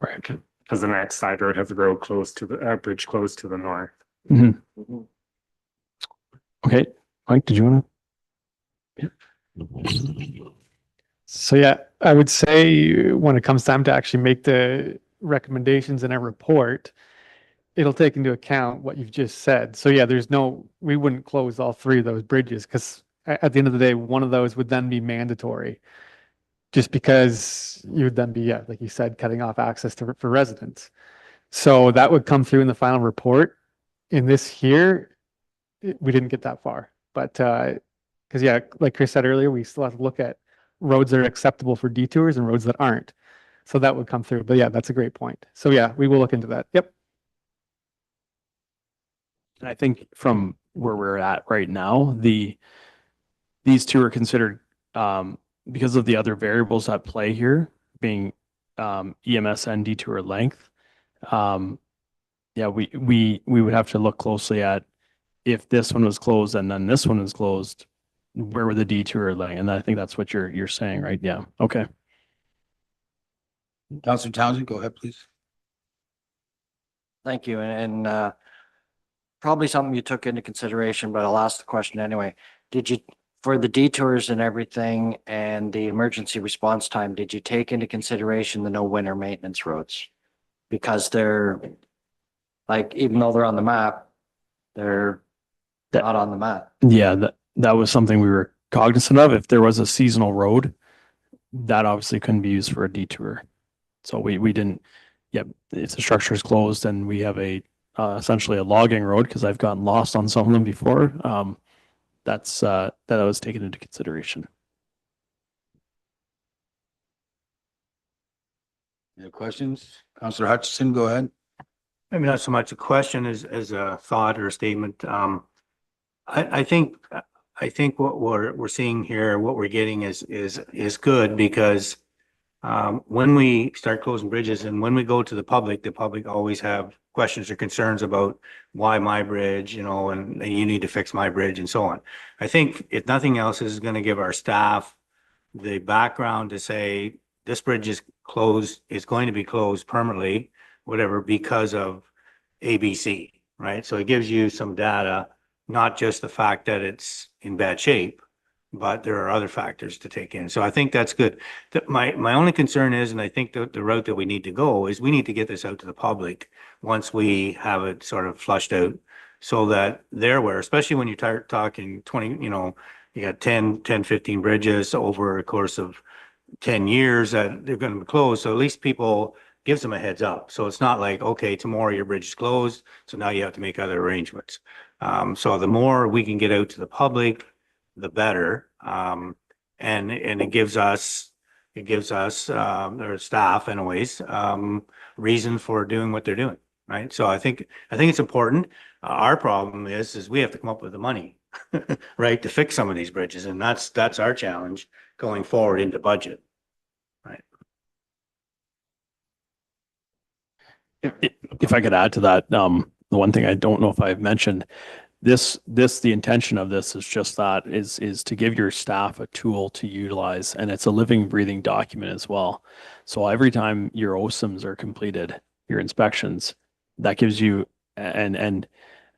right.
Because the next side road has a road close to the bridge close to the north.
Mhm. Okay, Mike, did you want to?
So yeah, I would say when it comes time to actually make the recommendations in a report, it'll take into account what you've just said. So yeah, we wouldn't close all three of those bridges because at the end of the day, one of those would then be mandatory. Just because you would then be, yeah, like you said, cutting off access for residents. So that would come through in the final report. In this here, we didn't get that far, but because yeah, like Chris said earlier, we still have to look at roads that are acceptable for detours and roads that aren't. So that would come through. But yeah, that's a great point. So yeah, we will look into that. Yep.
And I think from where we're at right now, these two are considered, because of the other variables at play here, being EMS and detour length. Yeah, we would have to look closely at if this one was closed and then this one was closed, where would the detour length? And I think that's what you're saying, right? Yeah. Okay.
Councilor Townsend, go ahead, please.
Thank you. And probably something you took into consideration, but I'll ask the question anyway. Did you, for the detours and everything and the emergency response time, did you take into consideration the no winter maintenance roads? Because they're like, even though they're on the map, they're not on the map.
Yeah, that was something we were cognizant of. If there was a seasonal road, that obviously couldn't be used for a detour. So we didn't, yeah, if the structure is closed and we have a essentially a logging road, because I've gotten lost on some of them before, that was taken into consideration.
Any questions? Councilor Hutchison, go ahead.
Maybe not so much a question as a thought or a statement. I think what we're seeing here, what we're getting is good because when we start closing bridges and when we go to the public always have questions or concerns about why my bridge, you know, and you need to fix my bridge and so on. I think if nothing else, this is going to give our staff the background to say this bridge is closed, is going to be closed permanently, whatever, because of ABC, right? So it gives you some data, not just the fact that it's in bad shape, but there are other factors to take in. So I think that's good. My only concern is, and I think the route that we need to go is we need to get this out to the public once we have it sort of flushed out so that they're aware, especially when you start talking 20, you know, you got 10, 15 bridges over a course of 10 years that they're going to be closed. So at least people gives them a heads up. So it's not like, okay, tomorrow your bridge is closed, so now you have to make other arrangements. So the more we can get out to the public, the better. And it gives us, their staff anyways, reason for doing what they're doing, right? So I think it's important. Our problem is we have to come up with the money, right, to fix some of these bridges. And that's our challenge going forward into budget.
If I could add to that, the one thing I don't know if I've mentioned, the intention of this is just that is to give your staff a tool to utilize, and it's a living, breathing document as well. So every time your OSIMs are completed, your inspections, that gives you, and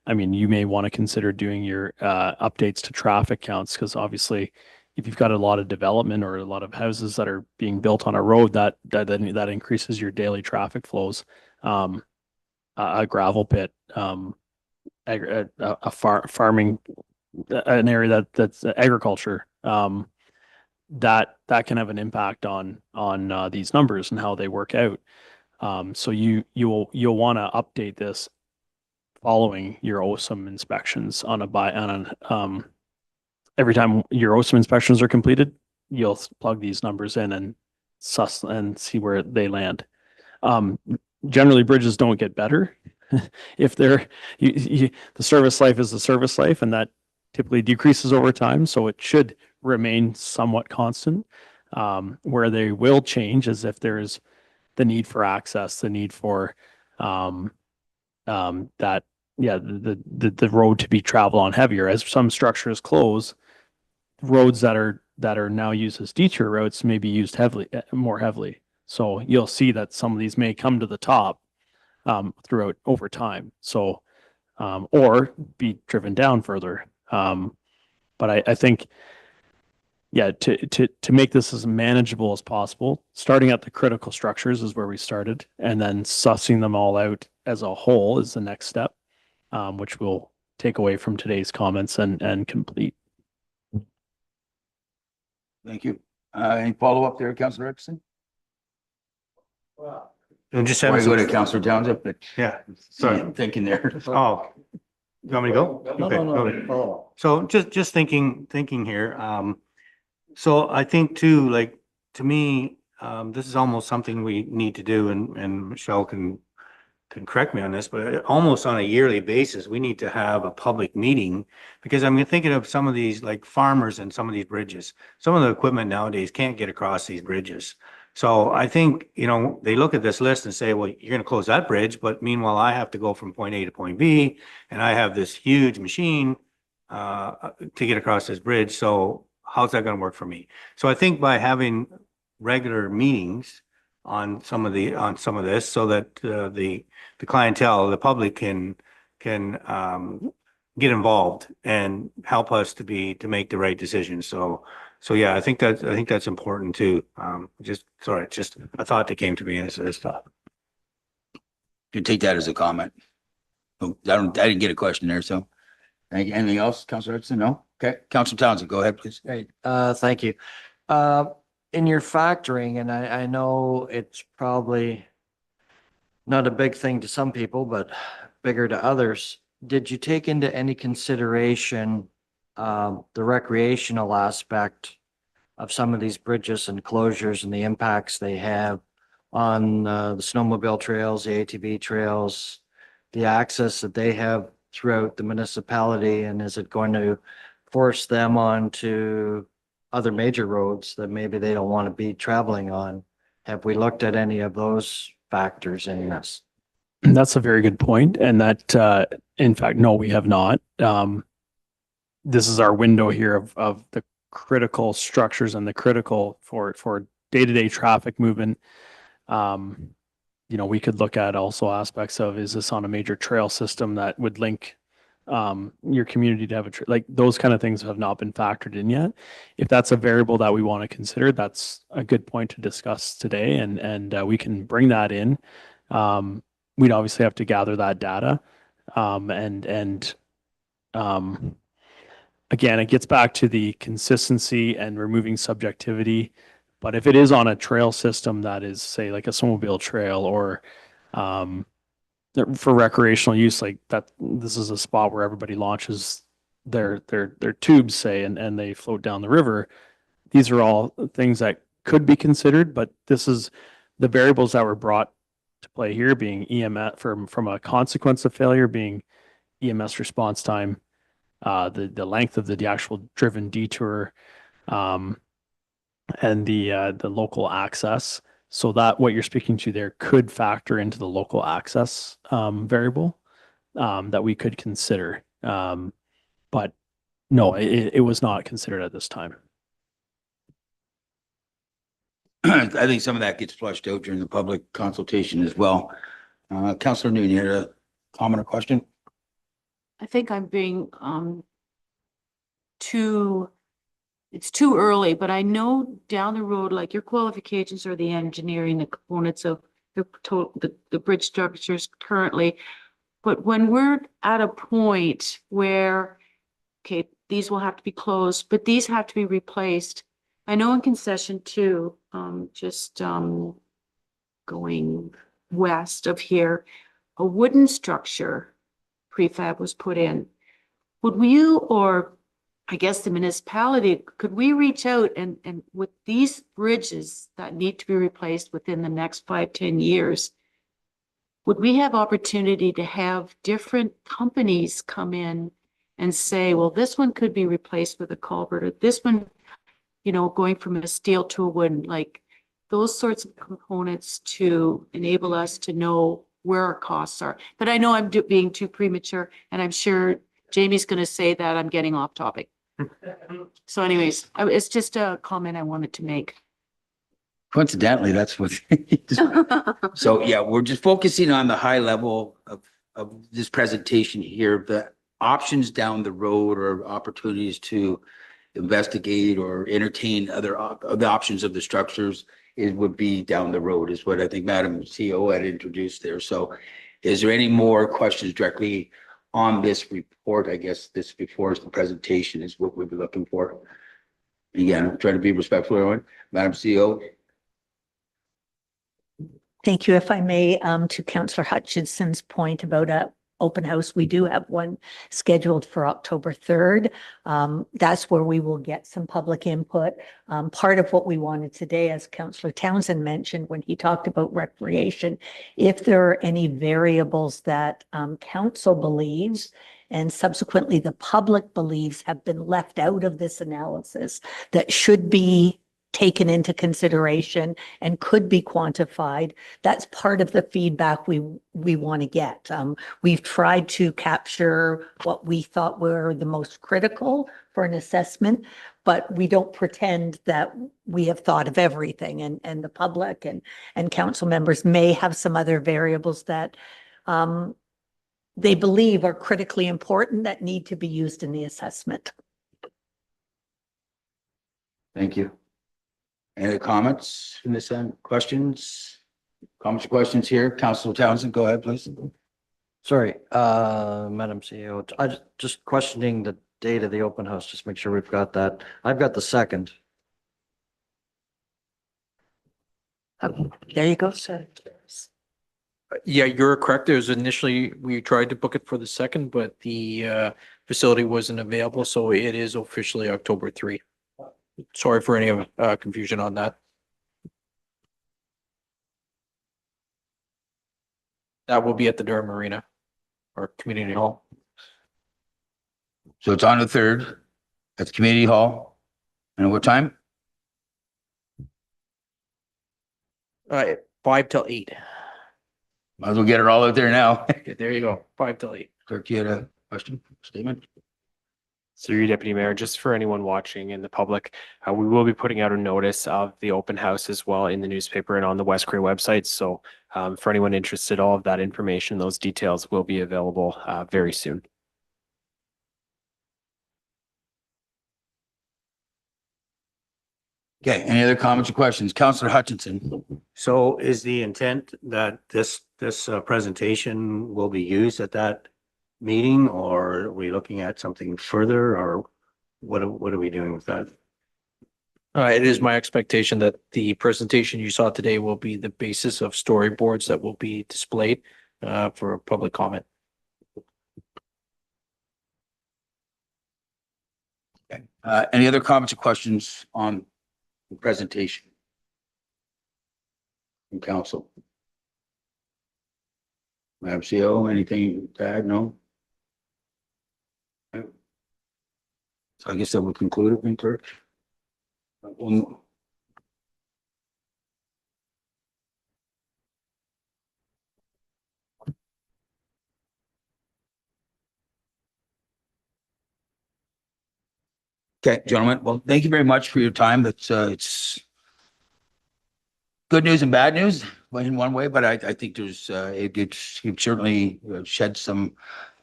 I mean, you may want to consider doing your updates to traffic counts, because obviously if you've got a lot of development or a lot of houses that are being built on a road, that increases your daily traffic flows. A gravel pit, farming, an area that's agriculture, that can have an impact on these numbers and how they work out. So you'll want to update this following your OSIM inspections every time your OSIM inspections are completed, you'll plug these numbers in and see where they land. Generally, bridges don't get better. If they're, the service life is the service life, and that typically decreases over time. So it should remain somewhat constant. Where they will change is if there's the need for access, the need for the road to be traveled on heavier. As some structures close, roads that are now used as detour routes may be used more heavily. So you'll see that some of these may come to the top throughout over time. So or be driven down further. But I think, to make this as manageable as possible, starting at the critical structures is where we started, and then sussing them all out as a whole is the next step, which we'll take away from today's comments and complete.
Thank you. Any follow-up there, Councillor Erickson?
And just
Before I
having
go to
some,
Councillor Townsend, but
yeah, sorry.
I'm thinking there.
Oh, you want me to go? Okay,
no.
okay. So just thinking here, so I think too, like, to me, this is almost something we need to do, and Michelle can correct me on this, but almost on a yearly basis, we need to have a public meeting, because I'm thinking of some of these, like, farmers and some of these bridges. Some of the equipment nowadays can't get across these bridges. So I think, they look at this list and say, well, you're going to close that bridge, but meanwhile, I have to go from point A to point B, and I have this huge machine to get across this bridge. So how's that going to work for me? So I think by having regular meetings on some of this, so that the clientele, the public can get involved and help us to make the right decisions. So yeah, I think that's important too. Just a thought that came to me as thought.
You take that as a comment. Oh, I didn't get a question there, so. Thank you. Anything else, Councillor Erickson? No? Okay, Councillor Townsend, go ahead, please.
Great, thank you. In your factoring, and I know it's probably not a big thing to some people, but bigger to others. Did you take into any consideration the recreational aspect of some of these bridges and closures and the impacts they have on the snowmobile trails, the ATV trails, the access that they have throughout the municipality? And is it going to force them onto other major roads that maybe they don't want to be traveling on? Have we looked at any of those factors in this?
That's a very good point. And that, in fact, no, we have not. This is our window here of the critical structures and the critical for day-to-day traffic movement. We could look at also aspects of, is this on a major trail system that would link your community to have like those kind of things have not been factored in yet. If that's a variable that we want to consider, that's a good point to discuss today, and we can bring that in. We'd obviously have to gather that data, again, it gets back to the consistency and removing subjectivity. But if it is on a trail system that is, say, like a snowmobile trail, or for recreational use, like that, this is a spot where everybody launches their tubes, say, and they float down the river. These are all things that could be considered, but this is the variables that were brought to play here being EMS from a consequence of failure being EMS response time, the length of the actual driven detour, and the local access. So that what you're speaking to there could factor into the local access variable that we could consider. But no, it was not considered at this time.
I think some of that gets flushed out during the public consultation as well. Councillor Noon, you had a comment or question?
I think I'm being, it's too early, but I know down the road, like your qualifications are the engineering, the components of the bridge structures currently. But when we're at a point where, okay, these will have to be closed, but these have to be replaced. I know in concession two, going west of here, a wooden structure prefab was put in. Would you, or I guess the municipality, could we reach out and with these bridges that need to be replaced within the next 5-10 years, would we have opportunity to have different companies come in and say, well, this one could be replaced with a culvert, or this one, you know, going from a steel to a wooden, like those sorts of components to enable us to know where our costs are. But I know I'm being too premature, and I'm sure Jamie's going to say that I'm getting off topic. So anyways, it's just a comment I wanted to make.
Coincidentally, that's what. So yeah, we're just focusing on the high level of this presentation here. The options down the road or opportunities to investigate or entertain other the options of the structures would be down the road, is what I think Madam CEO had introduced there. So is there any more questions directly on this report? I guess this before us, the presentation is what we'll be looking for. Again, try to be respectful, everyone. Madam CEO.
Thank you. If I may, to Councillor Hutchinson's point about a open house, we do have one scheduled for October 3rd. That's where we will get some public input. Part of what we wanted today, as Councillor Townsend mentioned when he talked about recreation, if there are any variables that council believes and subsequently the public believes have been left out of this analysis that should be taken into consideration and could be quantified, that's part of the feedback we want to get. We've tried to capture what we thought were the most critical for an assessment, but we don't pretend that we have thought of everything, and the public and council members may have some other variables that they believe are critically important that need to be used in the assessment.
Thank you. Any comments in this end? Questions? Comments or questions here? Councillor Townsend, go ahead, please.
Sorry, Madam CEO, I just questioning the date of the open house, just make sure we've got that. I've got the 2nd.
There you go, sir.
Yeah, you're correct. It was initially, we tried to book it for the 2nd, but the facility wasn't available, so it is officially October 3. Sorry for any confusion on that. That will be at the Durham Arena or Community Hall.
So it's on the 3rd at the Community Hall. And what time?
5 till 8.
Might as well get it all out there now.
Okay, there you go. 5 till 8.
Clerk, you had a question, statement?
Through you, Deputy Mayor, just for anyone watching in the public, we will be putting out a notice of the open house as well in the newspaper and on the West Cray website. So for anyone interested, all of that information, those details will be available very soon.
Okay, any other comments or questions? Councillor Hutchinson.
So is the intent that this presentation will be used at that meeting, or are we looking at something further, or what are we doing with that?
It is my expectation that the presentation you saw today will be the basis of storyboards that will be displayed for public comment.
Okay. Any other comments or questions on the presentation from council? Madam CEO, anything to add? No? So I guess that would conclude it, Madam Clerk. Okay, gentlemen, well, thank you very much for your time. That's, it's good news and bad news in one way, but I think there's, it certainly shed some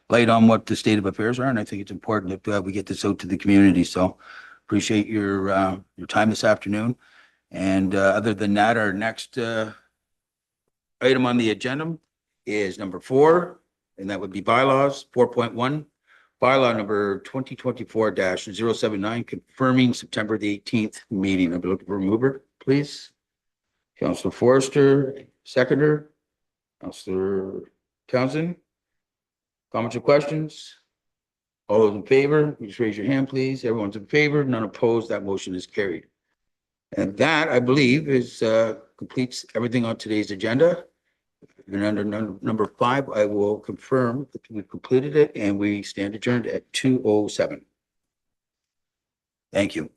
light on what the state of affairs are, and I think it's important that we get this out to the community. So appreciate your time this afternoon. And other than that, our next item on the agenda is number 4, and that would be bylaws, 4.1. Bylaw number 2024-079, confirming September the 18th meeting. I'll be looking for a mover, please. Councillor Forrester, seconder. Councillor Townsend. Comments or questions? All those in favor, just raise your hand, please. Everyone's in favor, none opposed. That motion is carried. And that, I believe, is completes everything on today's agenda. And under number 5, I will confirm that we've completed it and we stand adjourned at 2:07. Thank you.